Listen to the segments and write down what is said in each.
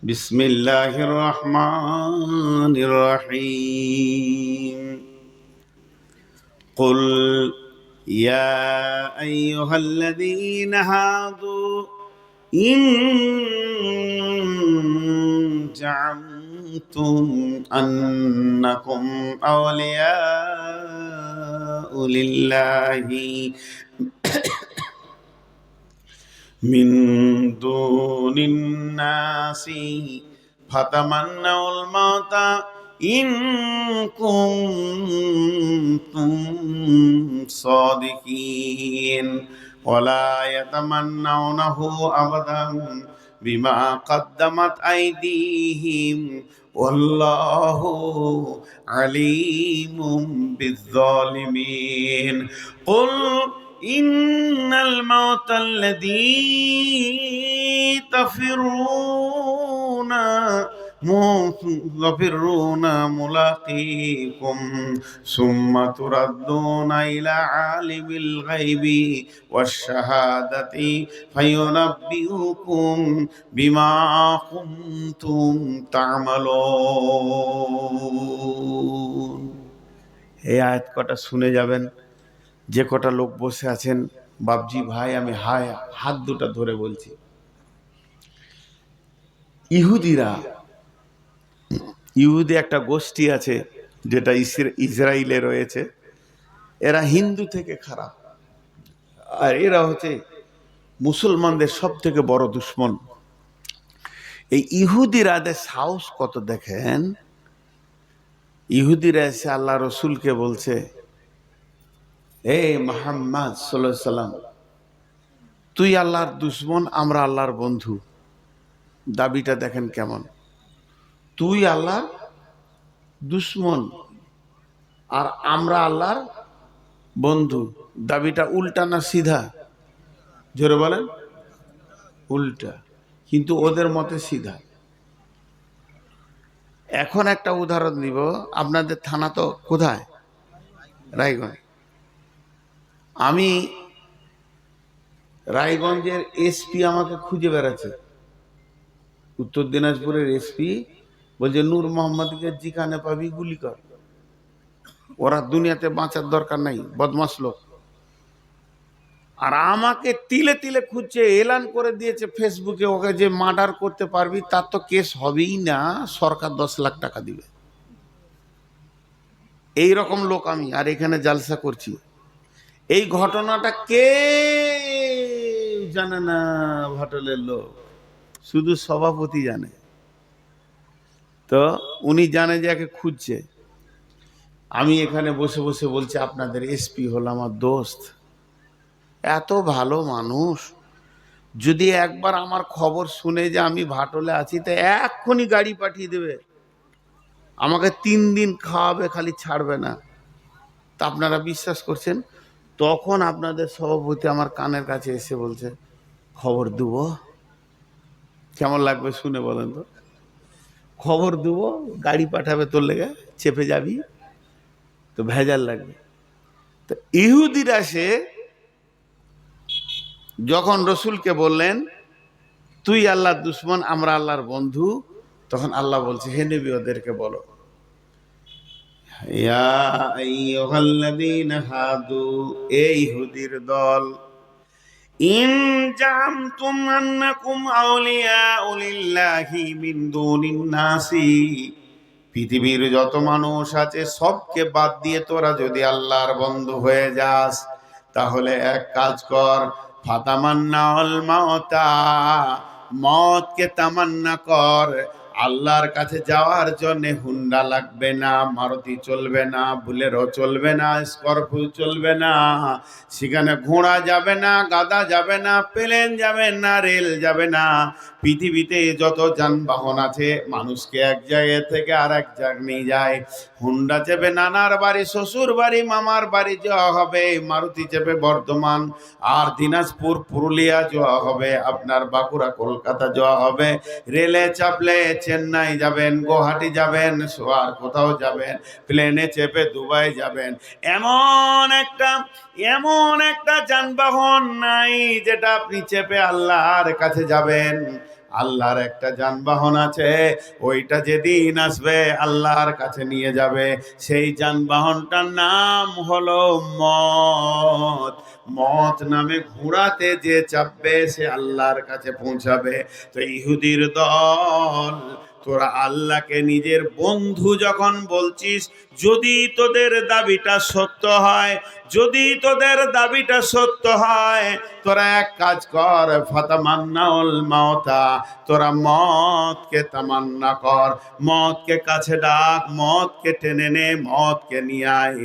بسم الله الرحمن الرحيم قل يا أيها الذين هادوا إن زعمتم أنكم أولياء لله من دون الناس فتمنوا الموت إن كنتم صادقين ولا يتمنونه أبدا بما قدمت أيديهم والله عليم بالظالمين قل إن الموت الذي تفرون ملاقيكم ثم تردون إلى عالم الغيب والشهادة فينبئكم بما كنتم تعملون। এই আয়াত কটা শুনে যাবেন। যে কটা লোক বসে আছেন বাপজি ভাই, আমি হাত দুটা ধরে বলছি, ইহুদি একটা গোষ্ঠী আছে যেটা ইসরায়েলে রয়েছে। এরা হিন্দু থেকে খারাপ, আর এরা হচ্ছে মুসলমানদের সব থেকে বড় দুশ্মন। এই ইহুদিরা সাহস কত দেখেন, ইহুদিরা এসে আল্লাহ রসুলকে বলছে, মুহাম্মদ সাল্লাল্লাহু আলাইহি সাল্লাম, তুই আল্লাহর দুশ্মন, আমরা আল্লাহর বন্ধু। দাবিটা দেখেন কেমন, তুই আল্লাহর দুশ্মন আর আমরা আল্লাহর বন্ধু। দাবিটা উল্টা না সিধা? জোরে বলেন। উল্টা, কিন্তু ওদের মতে সিধা। এখন একটা উদাহরণ দিব। আপনাদের থানা তো কোথায়? রায়গঞ্জ। আমি রায়গঞ্জের এসপি আমাকে খুঁজে বেড়াচ্ছে, উত্তর দিনাজপুরের এসপি বলছে নূর মোহাম্মদকে যেখানে পাবি গুলি কর, ওরা দুনিয়াতে বাঁচার দরকার নাই, বদমাশ লোক। আর আমাকে তিলে তিলে খুঁজছে, এলান করে দিয়েছে ফেসবুকে, ওকে যে মার্ডার করতে পারবি তার তো কেস হবেই না, সরকার 10 লাখ টাকা দিবে। এই রকম লোক আমি, আর এখানে জালসা করছি। এই ঘটনাটা কে জানে না, হোটেলের লোক, শুধু সভাপতি জানে। তো উনি জানে যে একে খুঁজছে। আমি এখানে বসে বসে বলছি আপনাদের এসপি হল আমার দোস্ত, এত ভালো মানুষ। যদি একবার আমার খবর শুনে যে আমি ভাটলে আছি, তো এক্ষুনি গাড়ি পাঠিয়ে দেবে, আমাকে 3 দিন খাওয়াবে, খালি ছাড়বে না। তা আপনারা বিশ্বাস করছেন? তখন আপনাদের সভাপতি আমার কানের কাছে এসে বলছে, খবর দেবো। কেমন লাগবে শুনে বলেন তো? খবর দেবো, গাড়ি পাঠাবে তোর লেগে, চেপে যাবি, তো ভেজাল লাগবে। তো ইহুদিরা সে যখন রসুলকে বললেন তুই আল্লাহর দুশ্মন, আমরা আল্লাহর বন্ধু, তখন আল্লাহ বলছে, হে নবী ওদেরকে বলো, ইয়া আইয়ুহাল্লাযীনা হাদু, এই ইহুদির দল, ইন জামতুম আন্নাকুম আউলিয়াউ লিল্লাহি মিন দুনিন নাসি, পৃথিবীর যত মানুষ আছে সবকে বাদ দিয়ে তোরা যদি আল্লাহর বন্ধু হয়ে যাস, তাহলে এক কাজ কর, ফাতামান্নাউল মাউতা, মওতকে তামান্না কর। আল্লাহর কাছে যাওয়ার জন্য হুন্ডা লাগবে না, মারুতি চলবে না, বুলেরো চলবে না, স্করপিও চলবে না, সেখানে ঘোড়া যাবে না, গাধা যাবে না, প্লেন যাবে না, রেল যাবে না। পৃথিবীতে যত যানবাহন আছে মানুষকে এক জায়গা থেকে আর এক জায়গায় নিয়ে যায়। হুন্ডা চেপে নানার বাড়ি, শ্বশুর বাড়ি, মামার বাড়ি যাওয়া হবে, মারুতি চেপে বর্ধমান আর দিনাজপুর, পুরুলিয়া যাওয়া হবে, আপনার বাঁকুড়া, কলকাতা যাওয়া হবে। রেলে চাপলে চেন্নাই যাবেন, গুয়াহাটি যাবেন, আর কোথাও যাবেন। প্লেনে চেপে দুবাই যাবেন। এমন একটা যানবাহন নাই যেটা আপনি চেপে আল্লাহর কাছে যাবেন। আল্লাহর একটা যানবাহন আছে, ওইটা যেদিন আসবে আল্লাহর কাছে নিয়ে যাবে, সেই যানবাহনটার নাম হলো মত। মত নামে ঘোড়াতে যে চাপবে সে আল্লাহর কাছে পৌঁছাবে। তো ইহুদির দল, তোরা আল্লাহকে নিজের বন্ধু যখন বলছিস, যদি তোদের দাবিটা সত্য হয়, যদি তোদের দাবিটা সত্য হয়, তোরা এক কাজ কর, ফাতামান্নাউল মাউতা, তোরা মতকে তামান্না কর, মতকে কাছে ডাক, মতকে টেনে নে, মতকে নিয়ে আয়।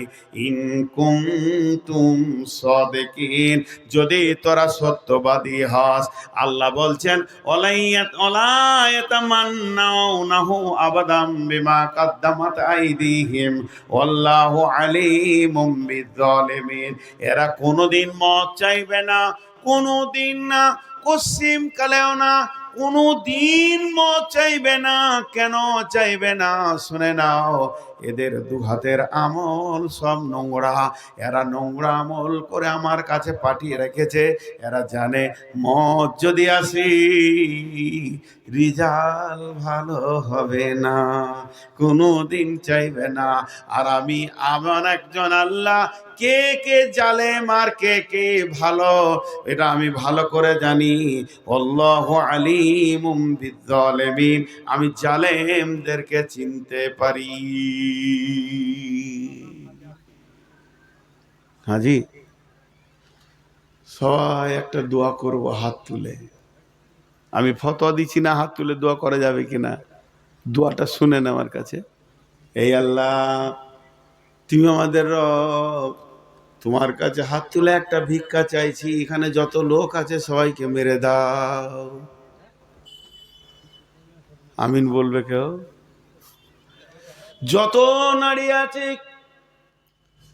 ইন কুনতুম সাদিকিন, যদি তোরা সত্যবাদী হস। আল্লাহ বলছেন ওলায়াতামান্নাউনাহু আবাদাম বিমা কাদ্দামাত আইদিহিম ওয়াল্লাহু আলিমুম বিযালিমিন। এরা কোনোদিন মত চাইবে না, কোনোদিন না, কসিম কালেও না, কোনোদিন মত চাইবে না। কেন চাইবে না? শুনে নাও, এদের দু হাতের আমল সব নোংরা। এরা নোংরা আমল করে আমার কাছে পাঠিয়ে রেখেছে। এরা জানে মত যদি আসি রিজাল ভালো হবে না, কোনো দিন চাইবে না। আর আমি আমার একজন আল্লাহ, কে কে জালেম আর কে কে ভালো এটা আমি ভালো করে জানি। আল্লাহু আলিমুম বিযালিমিন, আমি জালেমদেরকে চিনতে পারি। হাজি, সবাই একটা দোয়া করব হাত তুলে। আমি ফতোয়া দিচ্ছি না হাত তুলে দোয়া করা যাবে কিনা, দোয়াটা শুনেন আমার কাছে। এই আল্লাহ, তুমি আমাদের রব, তোমার কাছে হাত তুলে একটা ভিক্ষা চাইছি, এখানে যত লোক আছে সবাইকে মেরে দাও। আমিন বলবে কেউ? যত নারী আছে,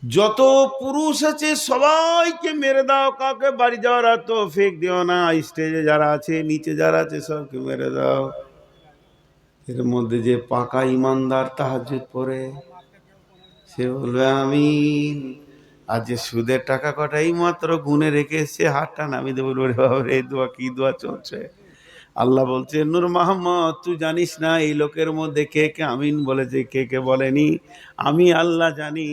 যত পুরুষ আছে সবাইকে মেরে দাও, কাউকে বাড়ি যাওয়ার তৌফিক দিও না। স্টেজে যারা আছে, নিচে যারা আছে সবকে মেরে দাও। এর মধ্যে যে পাকা ইমানদার তাহাজ্জুদ পড়ে সে বলবে আমিন। আর যে সুদের টাকা কটাই মাত্র গুনে রেখে এসছে, হাতটা নামিয়ে দেবো, এই দোয়া কি দোয়া চলছে। আল্লাহ বলছে, নূর মোহাম্মদ তুই জানিস না এই লোকের মধ্যে কে কে আমিন বলেছে, কে কে বলেনি, আমি আল্লাহ জানি।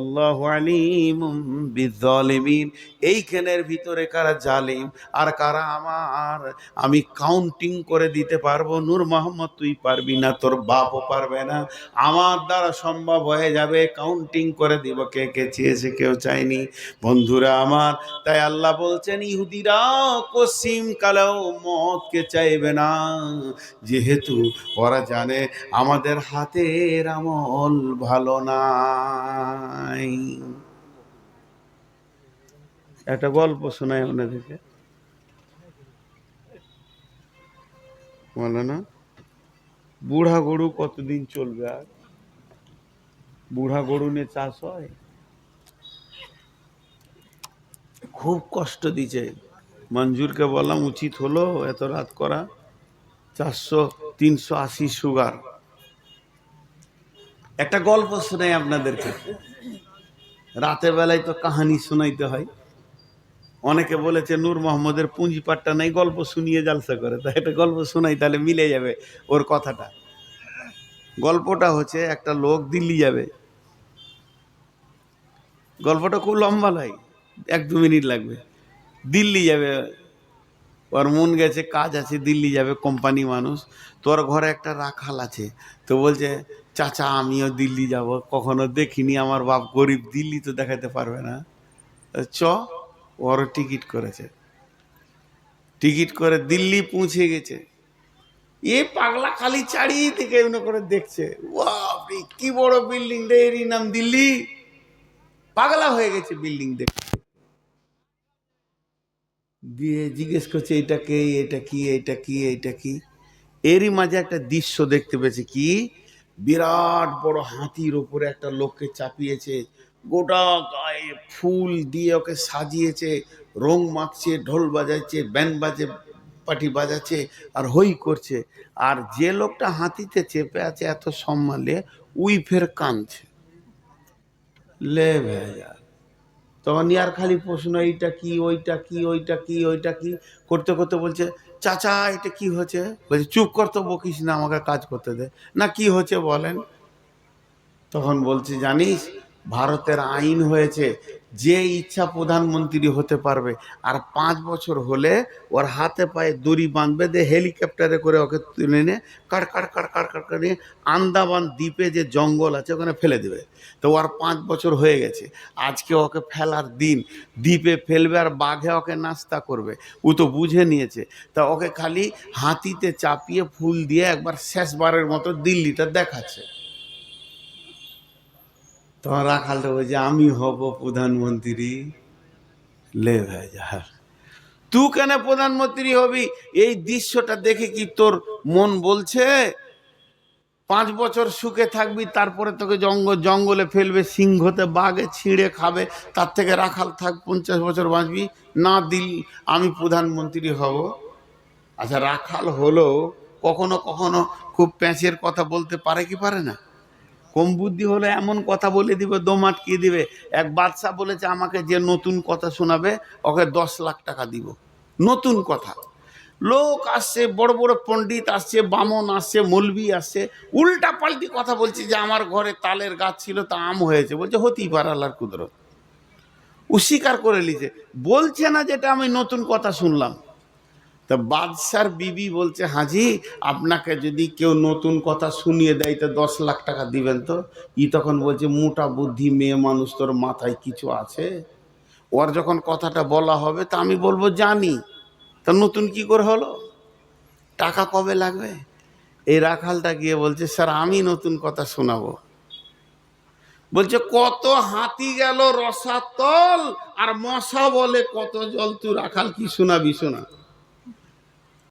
আল্লাহু আলিমুম বিযালিমিন, এইখানের ভিতরে কারা জালিম আর কারা আমার আমি কাউন্টিং করে দিতে পারবো। নূর মোহাম্মদ তুই পারবি না, তোর বাপও পারবে না, আমার দ্বারা সম্ভব হয়ে যাবে। কাউন্টিং করে দিব কে কে চেয়েছে, কেউ চায়নি। বন্ধুরা আমার, তাই আল্লাহ বলছেন ইহুদিরা কসিম কালেও মতকে চাইবে না, যেহেতু ওরা জানে আমাদের হাতের আমল ভালো নাই। একটা গল্প শোনায় ওনাদেরকে, বলে না বুড়া গরু কতদিন চলবে? আর বুড়া গরু নিয়ে চাষ হয়, খুব কষ্ট দিছে। মঞ্জুরকে বললাম উচিত হলো এত রাত করা, 400-380 সুগার। একটা গল্প শোনাই আপনাদেরকে, রাতের বেলায় তো কাহানি শোনাইতে হয়। অনেকে বলেছে নূর মোহাম্মদের পুঁজিপাটটা নাই, গল্প শুনিয়ে জালসা করে, তাই একটা গল্প শোনাই, তাহলে মিলে যাবে ওর কথাটা। গল্পটা হচ্ছে, একটা লোক দিল্লি যাবে। গল্পটা খুব লম্বা নয়, 1-2 মিনিট লাগবে। দিল্লি যাবে, ওর মন গেছে, কাজ আছে, দিল্লি যাবে, কোম্পানি মানুষ। তোর ঘরে একটা রাখাল আছে, তো বলছে চাচা আমিও দিল্লি যাব, কখনো দেখিনি, আমার বাপ গরিব, দিল্লি তো দেখাতে পারবে না, চ। ওর টিকিট করেছে, টিকিট করে দিল্লি পৌঁছে গেছে। এ পাগলা খালি চারিদিকে এমনি করে দেখছে, বাপরে কি বড় বিল্ডিং রে, এরই নাম দিল্লি। পাগলা হয়ে গেছে বিল্ডিং দেখে। দিয়ে জিজ্ঞেস করছে এটা কে, এটা কি, এটা কি, এটা কি। এরই মাঝে একটা দৃশ্য দেখতে পেয়েছে, কি বিরাট বড় হাতির ওপরে একটা লোককে চাপিয়েছে, গোটা গায়ে ফুল দিয়ে ওকে সাজিয়েছে, রং মাখছে, ঢোল বাজাচ্ছে, ব্যান্ড বাজে পাটি বাজাচ্ছে আর হই করছে। আর যে লোকটা হাতিতে চেপে আছে এত সম্মানে, উই ফের কাঁদছে। লে ভেজা, তখন আর খালি প্রশ্ন, এইটা কি, ওইটা কি, ওইটা কি, ওইটা কি করতে করতে বলছে চাচা এটা কি হচ্ছে? বলছে চুপ কর তো, বকিস না, আমাকে কাজ করতে দে না। কি হচ্ছে বলেন? তখন বলছে জানিস, ভারতের আইন হয়েছে যে ইচ্ছা প্রধানমন্ত্রী হতে পারবে, আর 5 বছর হলে ওর হাতে পায়ে দড়ি বাঁধবে, দিয়ে হেলিকপ্টারে করে ওকে তুলে নিয়ে card card card card card করে নিয়ে আন্দামান দ্বীপে যে জঙ্গল আছে ওখানে ফেলে দেবে। তো ওর 5 বছর হয়ে গেছে, আজকে ওকে ফেলার দিন। দ্বীপে ফেলবে আর বাঘে ওকে নাস্তা করবে, ও তো বুঝে নিয়েছে। তা ওকে খালি হাতিতে চাপিয়ে ফুল দিয়ে একবার শেষবারের মতো দিল্লিটা দেখাচ্ছে। তোমার রাখালটা বলছে আমি হব প্রধানমন্ত্রী। লে ভাই যার, তুই কেন প্রধানমন্ত্রী হবি? এই দৃশ্যটা দেখে কি তোর মন বলছে 5 বছর সুখে থাকবি, তারপরে তোকে জঙ্গলে ফেলবে, সিংহতে বাঘে ছিঁড়ে খাবে, তার থেকে রাখাল থাক 50 বছর বাঁচবি? না, দিল আমি প্রধানমন্ত্রী হব। আচ্ছা, রাখাল হলো কখনো কখনো খুব প্যাঁচের কথা বলতে পারে কি পারে না? কম বুদ্ধি হলে এমন কথা বলে দিবে, দম আটকিয়ে দিবে। এক বাদশা বলেছে আমাকে যে নতুন কথা শোনাবে ওকে 10 লাখ টাকা দিব। নতুন কথা, লোক আসছে, বড় বড় পণ্ডিত আসছে, বামন আসছে, মৌলবি আসছে, উল্টা পাল্টি কথা বলছে যে আমার ঘরে তালের গাছ ছিল তা আম হয়েছে। বলছে হতেই পারে, আল্লাহর কুদরত। ও স্বীকার করে নিছে, বলছে না যেটা আমি নতুন কথা শুনলাম। তা বাদশার বিবি বলছে হাজি, আপনাকে যদি কেউ নতুন কথা শুনিয়ে দেয় তো 10 লাখ টাকা দিবেন তো? ই তখন বলছে মোটা বুদ্ধি মেয়ে মানুষ, তোর মাথায় কিছু আছে? ওর যখন কথাটা বলা হবে তা আমি বলবো জানি, তা নতুন কি করে হলো? টাকা কবে লাগবে? এই রাখালটা গিয়ে বলছে স্যার আমি নতুন কথা শোনাবো। বলছে কত হাতি গেল রসাতল আর মশা বলে কত জল, তুই রাখাল কি শোনাবি শোনা।